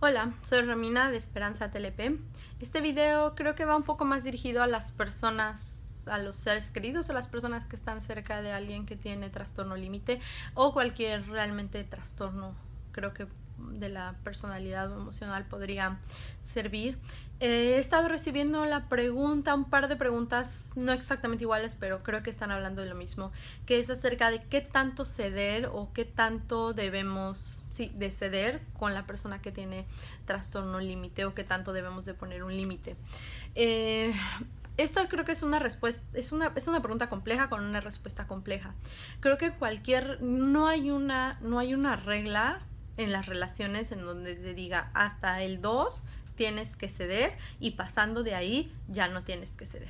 Hola, soy Romina de Esperanza TLP. Este video creo que va un poco más dirigido a las personas, a los seres queridos o las personas que están cerca de alguien que tiene trastorno límite o cualquier realmente trastorno, creo que de la personalidad o emocional podría servir. He estado recibiendo un par de preguntas no exactamente iguales, pero creo que están hablando de lo mismo, que es acerca de qué tanto ceder o qué tanto debemos de ceder con la persona que tiene trastorno límite o qué tanto debemos de poner un límite. Esto creo que es una respuesta, es una pregunta compleja con una respuesta compleja. Creo que no hay una regla en las relaciones en donde te diga hasta el 2 tienes que ceder y pasando de ahí ya no tienes que ceder.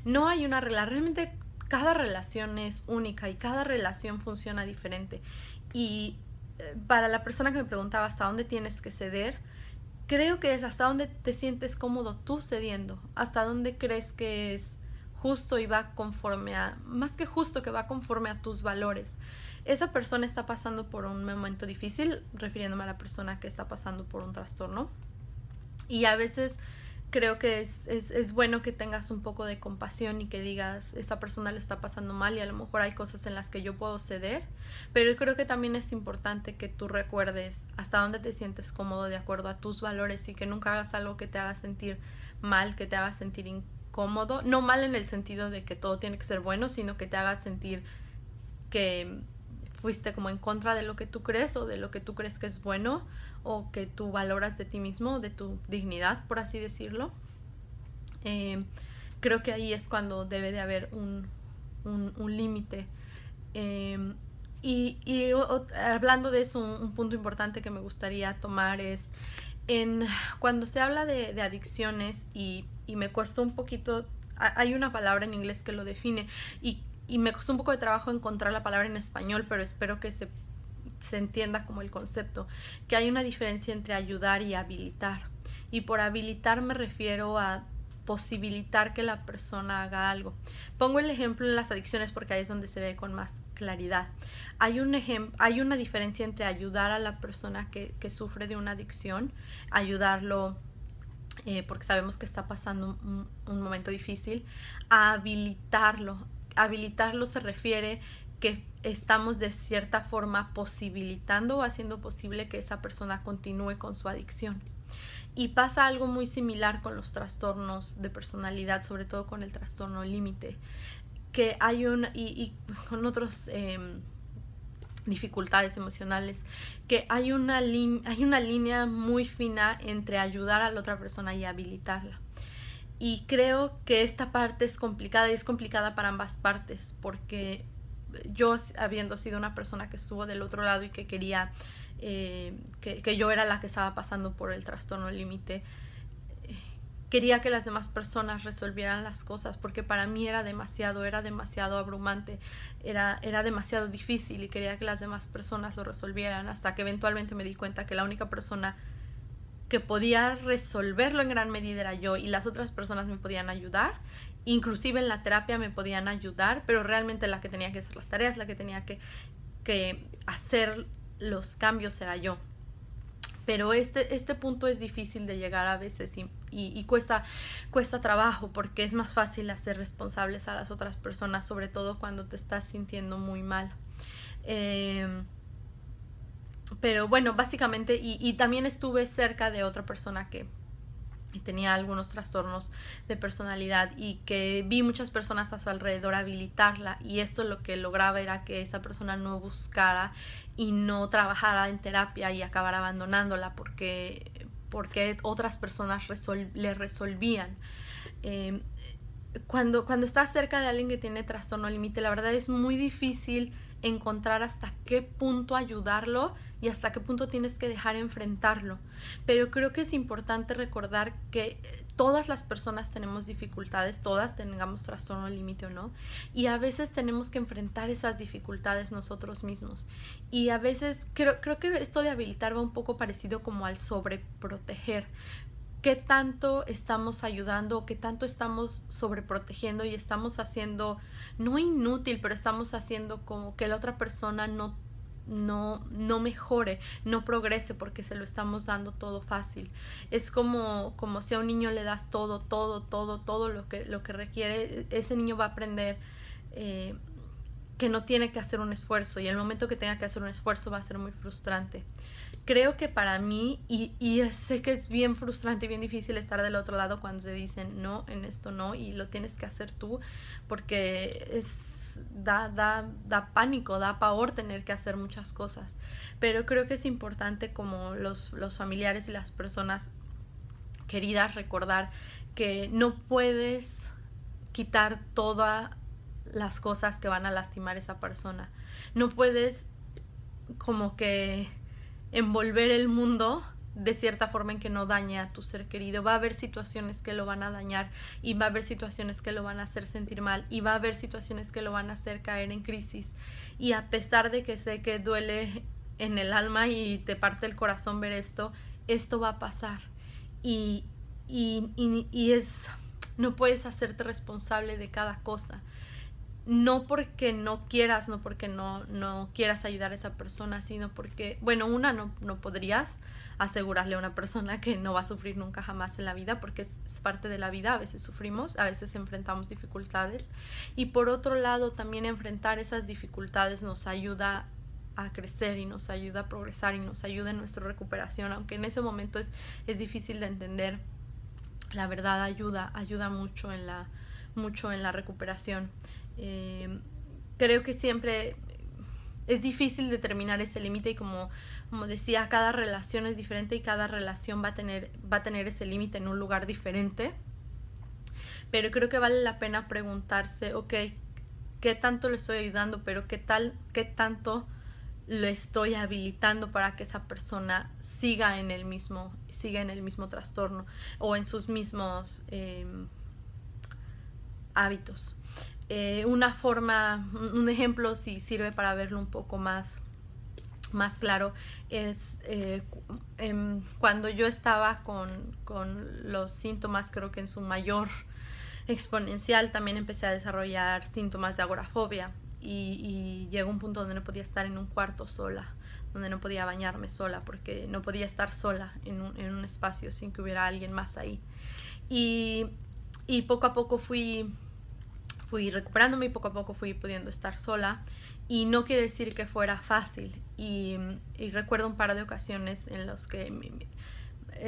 No hay una regla, realmente cada relación es única y cada relación funciona diferente. Y para la persona que me preguntaba hasta dónde tienes que ceder, creo que es hasta dónde te sientes cómodo tú cediendo, hasta dónde crees que es justo y va conforme a, más que justo, que va conforme a tus valores. Esa persona está pasando por un momento difícil, refiriéndome a la persona que está pasando por un trastorno, y a veces creo que es bueno que tengas un poco de compasión y que digas, esa persona le está pasando mal y a lo mejor hay cosas en las que yo puedo ceder, pero creo que también es importante que tú recuerdes hasta dónde te sientes cómodo de acuerdo a tus valores y que nunca hagas algo que te haga sentir mal, que te haga sentir incómodo, no mal en el sentido de que todo tiene que ser bueno, sino que te haga sentir que fuiste como en contra de lo que tú crees o de lo que tú crees que es bueno o que tú valoras de ti mismo, de tu dignidad, por así decirlo. Creo que ahí es cuando debe de haber un límite. Hablando de eso, un punto importante que me gustaría tomar es cuando se habla de adicciones y me cuesta un poquito, hay una palabra en inglés que lo define y me costó un poco de trabajo encontrar la palabra en español, pero espero que se entienda como el concepto, que hay una diferencia entre ayudar y habilitar. Y por habilitar me refiero a posibilitar que la persona haga algo. Pongo el ejemplo en las adicciones porque ahí es donde se ve con más claridad. Hay una diferencia entre ayudar a la persona que sufre de una adicción, ayudarlo porque sabemos que está pasando un momento difícil, a habilitarlo. Habilitarlo se refiere que estamos de cierta forma posibilitando o haciendo posible que esa persona continúe con su adicción. Y pasa algo muy similar con los trastornos de personalidad, sobre todo con el trastorno límite, que hay y con otros dificultades emocionales, que hay una línea muy fina entre ayudar a la otra persona y habilitarla. Y creo que esta parte es complicada y es complicada para ambas partes, porque yo, habiendo sido una persona que estuvo del otro lado y que quería que yo era la que estaba pasando por el trastorno límite, quería que las demás personas resolvieran las cosas, porque para mí era demasiado abrumante, era demasiado difícil y quería que las demás personas lo resolvieran, hasta que eventualmente me di cuenta que la única persona que podía resolverlo en gran medida era yo, y las otras personas me podían ayudar, inclusive en la terapia me podían ayudar, pero realmente la que tenía que hacer las tareas, la que tenía que hacer los cambios era yo. Pero este punto es difícil de llegar a veces y cuesta trabajo, porque es más fácil hacer responsables a las otras personas, sobre todo cuando te estás sintiendo muy mal. Pero bueno, básicamente, y también estuve cerca de otra persona que tenía algunos trastornos de personalidad y que vi muchas personas a su alrededor habilitarla, y esto lo que lograba era que esa persona no buscara y no trabajara en terapia y acabara abandonándola porque otras personas le resolvían. Cuando estás cerca de alguien que tiene trastorno límite, la verdad es muy difícil encontrar hasta qué punto ayudarlo y hasta qué punto tienes que dejar enfrentarlo. Pero creo que es importante recordar que todas las personas tenemos dificultades, todas tengamos trastorno límite o no, y a veces tenemos que enfrentar esas dificultades nosotros mismos. Y a veces creo que esto de habilitar va un poco parecido como al sobreproteger. ¿Qué tanto estamos ayudando, qué tanto estamos sobreprotegiendo y estamos haciendo, no inútil, pero estamos haciendo como que la otra persona no no mejore, no progrese porque se lo estamos dando todo fácil. Es como si a un niño le das todo lo que requiere. Ese niño va a aprender que no tiene que hacer un esfuerzo, y el momento que tenga que hacer un esfuerzo va a ser muy frustrante. Creo que para mí, y sé que es bien frustrante y bien difícil estar del otro lado cuando te dicen no, en esto no, y lo tienes que hacer tú, porque da pánico, da pavor tener que hacer muchas cosas. Pero creo que es importante, como los familiares y las personas queridas, recordar que no puedes quitar todas las cosas que van a lastimar a esa persona. No puedes como que envolver el mundo de cierta forma en que no dañe a tu ser querido. Va a haber situaciones que lo van a dañar, y va a haber situaciones que lo van a hacer sentir mal, y va a haber situaciones que lo van a hacer caer en crisis. Y a pesar de que sé que duele en el alma y te parte el corazón ver esto va a pasar. Y no puedes hacerte responsable de cada cosa. No porque no quieras, no porque no quieras ayudar a esa persona, sino porque, bueno, no podrías asegurarle a una persona que no va a sufrir nunca jamás en la vida, porque es parte de la vida. A veces sufrimos, a veces enfrentamos dificultades, y por otro lado también enfrentar esas dificultades nos ayuda a crecer y nos ayuda a progresar y nos ayuda en nuestra recuperación, aunque en ese momento es difícil de entender. La verdad ayuda mucho en la recuperación. Creo que siempre es difícil determinar ese límite, y como decía, cada relación es diferente y cada relación va a tener ese límite en un lugar diferente. Pero creo que vale la pena preguntarse, ok, ¿qué tanto le estoy ayudando? Pero ¿qué tanto lo estoy habilitando para que esa persona siga en el mismo trastorno o en sus mismos hábitos? Un ejemplo, si sirve para verlo un poco más claro, es cuando yo estaba con los síntomas, creo que en su mayor exponencial, también empecé a desarrollar síntomas de agorafobia, y llegó un punto donde no podía estar en un cuarto sola, donde no podía bañarme sola, porque no podía estar sola en un espacio sin que hubiera alguien más ahí. Y poco a poco fui recuperándome, y poco a poco fui pudiendo estar sola, y no quiere decir que fuera fácil. Y recuerdo un par de ocasiones en los que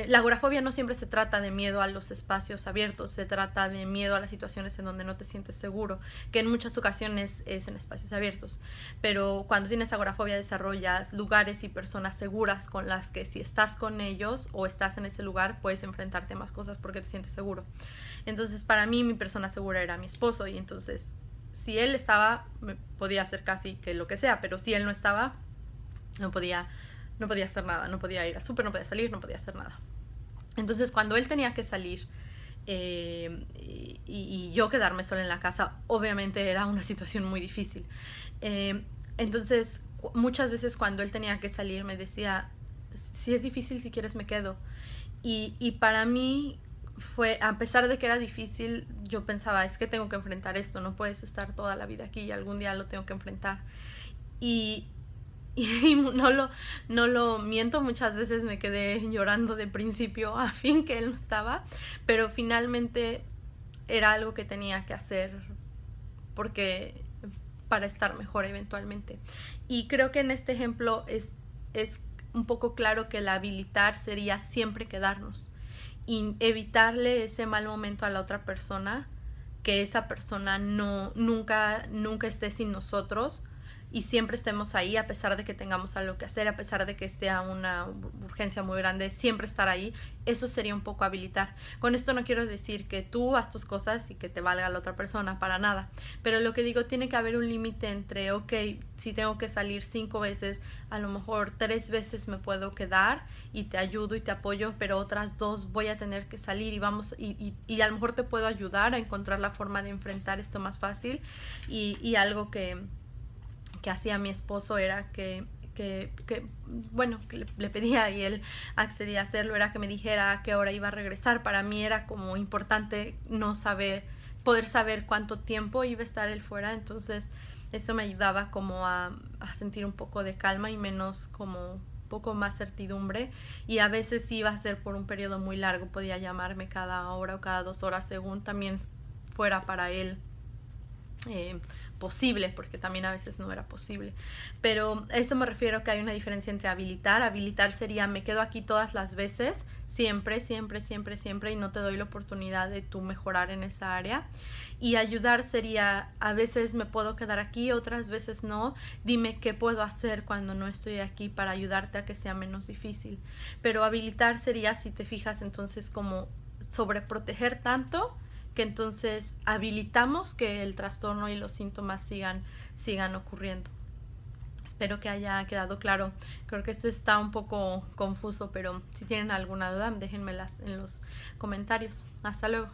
la agorafobia no siempre se trata de miedo a los espacios abiertos, se trata de miedo a las situaciones en donde no te sientes seguro, que en muchas ocasiones es en espacios abiertos. Pero cuando tienes agorafobia desarrollas lugares y personas seguras con las que, si estás con ellos o estás en ese lugar, puedes enfrentarte a más cosas porque te sientes seguro. Entonces, para mí, mi persona segura era mi esposo, y entonces, si él estaba, me podía hacer casi que lo que sea, pero si él no estaba, no podía hacer nada, no podía ir al súper, no podía salir, no podía hacer nada. Entonces, cuando él tenía que salir y yo quedarme sola en la casa, obviamente era una situación muy difícil. Entonces, muchas veces cuando él tenía que salir me decía, si es difícil, si quieres me quedo. Y para mí fue, a pesar de que era difícil, yo pensaba, es que tengo que enfrentar esto, no puedes estar toda la vida aquí, y algún día lo tengo que enfrentar. Y no lo miento, muchas veces me quedé llorando de principio a fin que él no estaba, pero finalmente era algo que tenía que hacer para estar mejor eventualmente. Y creo que en este ejemplo es un poco claro que el habilitar sería siempre quedarnos y evitarle ese mal momento a la otra persona, que esa persona nunca esté sin nosotros y siempre estemos ahí, a pesar de que tengamos algo que hacer, a pesar de que sea una urgencia muy grande, siempre estar ahí. Eso sería un poco habilitar. Con esto no quiero decir que tú haz tus cosas y que te valga la otra persona, para nada. Pero lo que digo, tiene que haber un límite entre, ok, si tengo que salir 5 veces, a lo mejor 3 veces me puedo quedar y te ayudo y te apoyo, pero otras 2 voy a tener que salir y a lo mejor te puedo ayudar a encontrar la forma de enfrentar esto más fácil. Y algo que hacía mi esposo era que le pedía y él accedía a hacerlo, era que me dijera a qué hora iba a regresar. Para mí era como importante poder saber cuánto tiempo iba a estar él fuera. Entonces Eso me ayudaba como a sentir un poco de calma y menos como poco más certidumbre, y a veces iba a ser por un periodo muy largo, podía llamarme cada hora o cada 2 horas según también fuera para él posible, porque también a veces no era posible. Pero a eso me refiero, que hay una diferencia entre habilitar sería me quedo aquí todas las veces, siempre, siempre, siempre, siempre, y no te doy la oportunidad de tú mejorar en esa área. Y ayudar sería, a veces me puedo quedar aquí, otras veces no, dime qué puedo hacer cuando no estoy aquí para ayudarte a que sea menos difícil. Pero habilitar sería, si te fijas, entonces como sobreproteger tanto que entonces habilitamos que el trastorno y los síntomas sigan ocurriendo. Espero que haya quedado claro. Creo que este está un poco confuso, pero si tienen alguna duda, déjenmelas en los comentarios. Hasta luego.